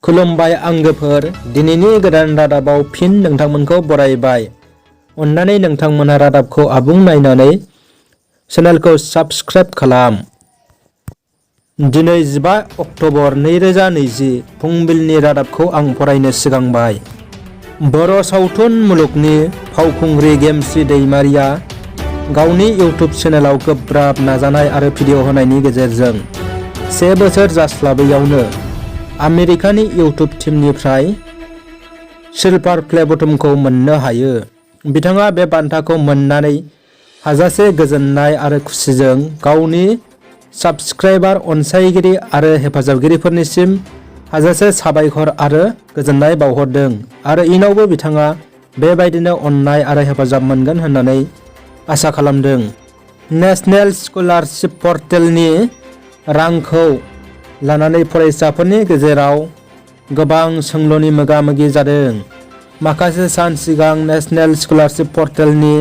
खुलुमबाय आंगोफोर, दिनैनि गोदान रादाबाव फिन नोंथांमोनखौ बरायबाय। अन्नानै नोंथांमोनहा रादाबखौ आबुं नायनानै चेनेलखौ साबस्क्राइब खालाम। दिनै 15 अक्ट'बर 2020 फुंबिलिनि रादाबखौ आं फरायनो सिगांबाय। बर' सावथुन मुलुगनि फावखुंग्रि गेमस्रि दैमारिया गावनि इउटुब चेनेलाव गोब्राब नाजानाय आरो भिडिअ होनायनि गेजेरजों 1 बोसोर जास्लाबैयावनो आमेरिकानि इउटुब टीमनिफ्राय सिलभार प्ले बटमखौ मोननो हायो। बिथाङा बे बान्थाखौ मोननानै हाजासे गोजोननाय आरो खुसिजों गावनि साबस्क्राइबार, अनसायगिरि आरो हेफाजाबगिरिफोरनिसिम हाजासे साबायखर आरो गोजोननाय बावहरदों आरो इयुनावबो बिथाङा बेबायदिनो अननाय आरो हेफाजाब मोनगोन होननानै आसा खालामदों। नेशनेल स्कलारशिप पर्टेलनि रांखौ लानानै फरायसाफोरनि गेजेराव गोबां सोंलुनि मोगा-मोगि जादों। माखासे सान सिगां नेशनेल स्कलारशिप पर्टेलनि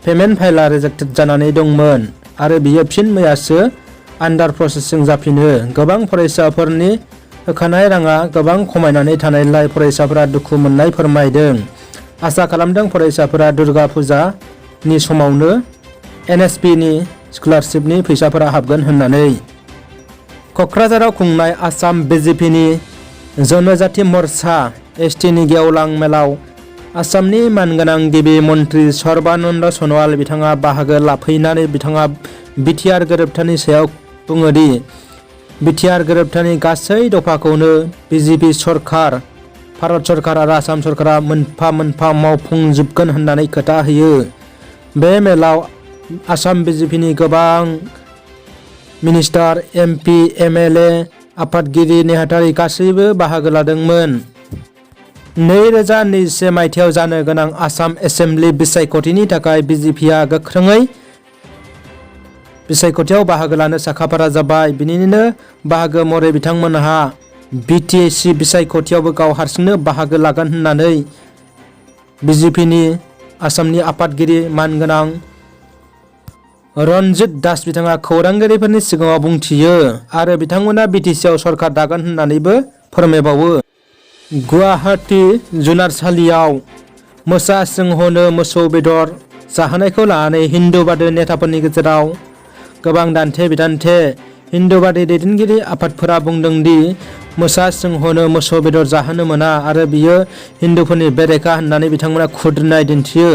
पेमेन्ट फाइलआ रिजेक्टेड जानानै दंमोन आरो बियो फिन मैयासो आन्डार प्रसेसिं जाफिनो। गोबां फरायसाफोरनि होखानाय राङा गोबां खमायनानै थानायलाय फरायसाफोरा दुखु मोननाय फोरमायदों। आसा खालामदों फरायसाफोरा दुर्गा फुजानि समावनो एनएसपिनि स्कलारशिपनि फैसाफोरा हाबगोन होननानै। क'क्राझाराव खुंनाय आसाम बिजेपिनि जनजाति मर्चा एसटिनि गेवलां मेलाव आसामनि मानगोनां गिबि मन्त्रि सर्बानन्द सन'वाल बिथाङा बाहागो लाफैनानै बिथाङा बिटिआर गोरोबथानि सायाव बुङोदि बिटिआर गोरोबथानि गासै दफाखौनो बिजेपि सरकार, भारत सरकार आरो आसाम सरकारा मोनफा मोनफा मावफुंजोबगोन होननानै खोथा होयो। बे मेलाव आसाम बिजेपिनि गोबां मिनिस्टार, एमपि, एमएलए, आफादगिरि नेहाथारि गासैबो बाहागो लादोंमोन। 2021 मायथाइयाव जानो गोनां आसाम एसेम्बलि बिसायख'थिनि थाखाय बिजेपिआ गोख्रोङै बिसायख'थियाव बाहागो लानो साखाफारा जाबाय। बिनिनो बाहागो महरै बिथांमोनहा बिटिसि बिसायख'थियावबो गाव हारसिंनो बाहागो लागोन होननानै बिजेपिनि आसामनि आफादगिरि मानगोनां रनजित दास बिथाङा खौरांगिरिफोरनि सिगाङाव बुंथियो आरो बिथांमोना बिटिसिआव सरकार दागोन होननानैबो फोरमायबावो। गुवाहाटी जुनारसालियाव मोसा सिंहनो मोसौ बेदर जाहोनायखौ लानानै हिन्दुबादी नेताफोरनि गेजेराव गोबां दान्थे-बिदान्थे। हिन्दुबादी दैदेनगिरि आफादफोरा बुंदों दि मोसा सिंहनो मोसौ बेदर जाहोनो मोना आरो बियो हिन्दुफोरनि बेरेखा होननानै बिथांमोना खुद्रिनाय दिन्थियो।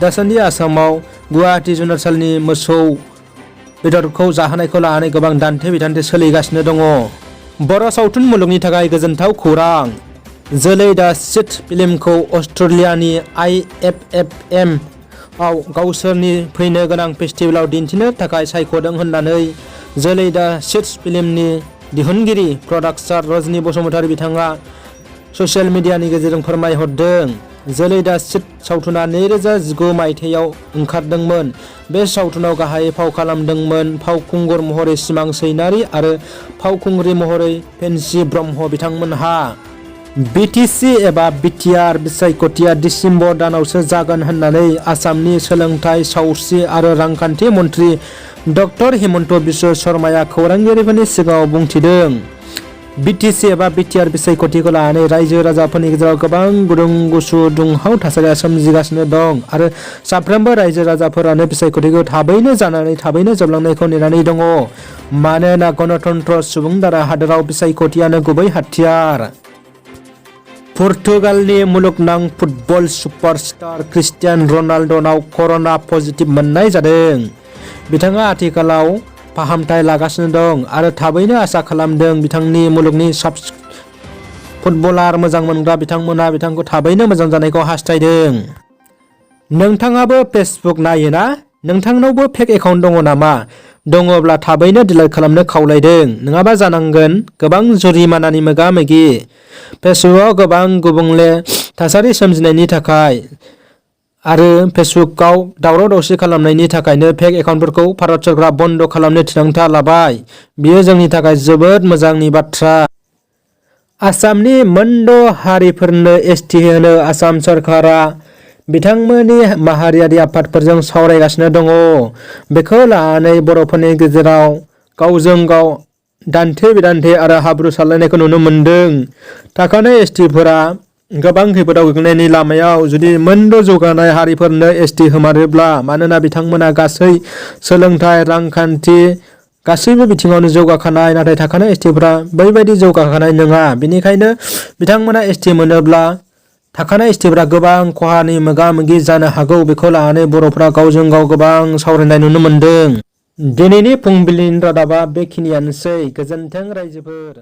दासान्दि आसामाव गुवाहाटी जुनारसालिनि मोसौ बेदरखौ जाहोनायखौ लानानै गोबां दान्थे-बिदान्थे सोलिगासिनो दङ। बर' सावथुन मुलुगनि थाखाय गोजोनथाव खौरां। जोलै दा सिड फिल्मखौ अस्ट्रेलियानि IFFM आव गावसोरनि फैनो गोनां फेस्टिभेलाव दिन्थिनो थाखाय सायख'दों होननानै जोलै दा सिड फिल्मनि दिहुनगिरि प्रडाक्टर रजनी बसुमतारी बिथाङा ससियेल मिडियानि गेजेरजों फोरमायहरदों। जोलै दा सिड सावथुना 2019 मायथाइयाव ओंखारदोंमोन। बे सावथुनाव गाहाय फाव खालामदोंमोन फावखुंगुर महरै सिमां सैनारि आरो फावखुंग्रि महरै फेन्सि ब्रह्म बिथांमोनहा। बिटिसि एबा बिटिआर बिसायख'थिया दिसेम्बर दानावसो जागोन होननानै आसामनि सोलोंथाइ, सावस्रि आरो रांखान्थि मन्थ्रि डक्टर हिमन्त बिश्व शर्माया खौरांगिरिफोरनि सिगाङाव बुंथिदों। बिटिसि एबा बिटिआर बिसायख'थिखौ लानानै रायजो राजाफोरनि गेजेराव गोबां गुदुं गुसु दुंहाव थासारिया सोमजिगासिनो दं आरो साफ्रोमबो रायजो राजाफोरानो बिसायख'थिखौ थाबैनो जानानै थाबैनो जोबलांनायखौ नेनानै दङ। मानोना गणतन्त्र सुबुं दारा हादोराव बिसायख'थियानो गुबै हाथियार। पुर्तगालनि मुलुगनां फुटबल सुपारस्टार क्रिस्टियानो रनाल्ड'नाव कर'ना पजिटिभ मोननाय जादों। बिथाङा आथिखालाव फाहामथाय लागासिनो दं आरो थाबैनो आसा खालामदों बिथांनि मुलुगनि फुटबलार मोजां मोनग्रा बिथांमोना बिथांखौ थाबैनो मोजां जानायखौ हास्थायदों। नोंथाङाबो फेसबुक नायोना? नोंथांनावबो फेक एकाउन्ट दङ नामा? दङब्ला थाबैनो डिलिट खालामनो खावलायदों, नङाबा जानांगोन गोबां जुरिमानानि मोगा-मोगि। फेसबुकआव गोबां गुबुंले थासारि सोमजिनायनि थाखाय आरो फेसबुकआव दावराव-दावसि खालामनायनि थाखायनो फेक एकाउन्टफोरखौ भारत सरकारा बन्द खालामनो थिरांथा लाबाय। बेयो जोंनि थाखाय जोबोद मोजांनि बाथ्रा। आसामनि मोनद' हारिफोरनो एसटि होनो आसाम सरकारा बिथांमोननि माहारियारि आफादफोरजों सावरायगासिनो दङ। बेखौ लानानै बर'फोरनि गेजेराव गावजों गाव दान्थे बिदान्थे आरो हाब्रु सारलायनायखौ नुनो मोन्दों। थाखानाय एसटिफोरा गोबां खैफोदाव गोग्लैनायनि लामायाव जुदि मोनद' जौगानाय हारिफोरनो एसटि होमारोब्ला, मानोना बिथांमोना गासै सोलोंथाइ, रांखान्थि गासैबो बिथिङावनो जौगाखानाय, नाथाय थाखानाय एसटिफोरा बैबायदि जौगाखानाय नङा। बेनिखायनो बिथांमोना एसटि मोनोब्ला थाखानाय एसटिफोरा गोबां खहानि मोगा-मोगि जानो हागौ। बेखौ लानानै बर'फोरा गावजों गाव गोबां सावरायनाय नुनो मोन्दों। दिनैनि फुंबिलिनि रादाबा बेखिनियानोसै। गोजोन्थों रायजोफोर।